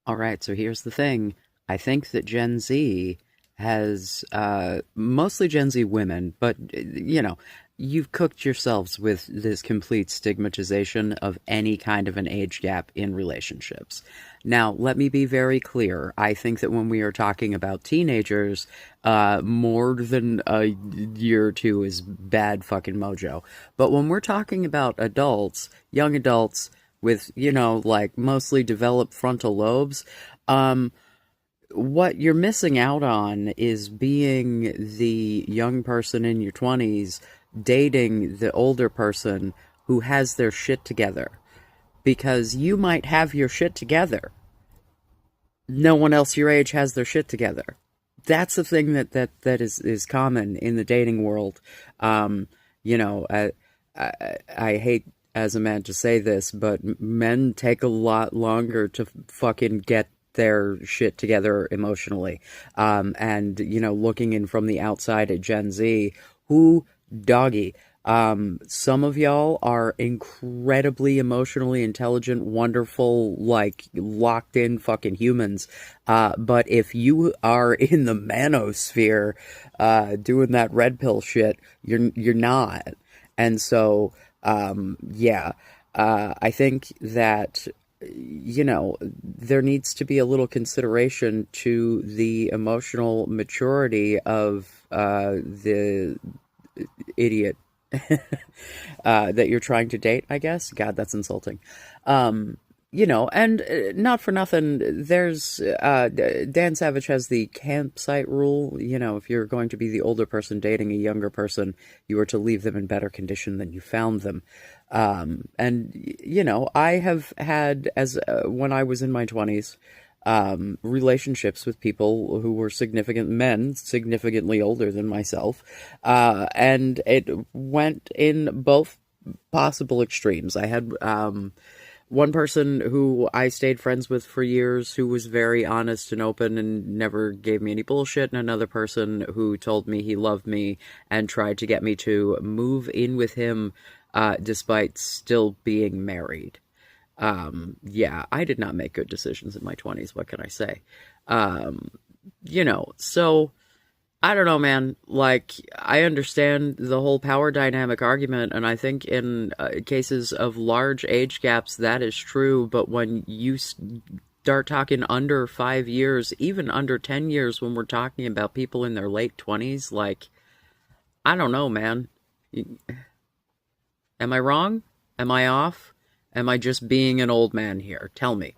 All right, so here's the thing. I think that Gen Z has, mostly Gen Z women, but, you've cooked yourselves with this complete stigmatization of any kind of an age gap in relationships. Now, let me be very clear. I think that when we are talking about teenagers, more than a year or two is bad fucking mojo. But when we're talking about adults, young adults, with, like mostly developed frontal lobes, um, what you're missing out on is being the young person in your 20s dating the older person who has their shit together. Because you might have your shit together. No one else your age has their shit together. That's the thing that is common in the dating world. Um, I hate as a man to say this, but men take a lot longer to fucking get their shit together emotionally. And, looking in from the outside at Gen Z, who doggy. Some of y'all are incredibly emotionally intelligent, wonderful, like locked in fucking humans. But if you are in the manosphere, doing that red pill shit, you're not. And so, yeah, I think that, there needs to be a little consideration to the emotional maturity of the idiot that you're trying to date, I guess. God, that's insulting. Um, and not for nothing, there's Dan Savage has the campsite rule. If you're going to be the older person dating a younger person, you are to leave them in better condition than you found them. And I have had, as when I was in my 20s, relationships with people who were significant men, significantly older than myself. And it went in both possible extremes. I had one person who I stayed friends with for years who was very honest and open and never gave me any bullshit, and another person who told me he loved me and tried to get me to move in with him despite still being married. Yeah, I did not make good decisions in my 20s. What can I say? Um, so I don't know, man. Like, I understand the whole power dynamic argument, and I think in cases of large age gaps, that is true. But when you start talking under 5 years, even under 10 years, when we're talking about people in their late 20s, like, I don't know, man. Am I wrong? Am I off? Am I just being an old man here? Tell me.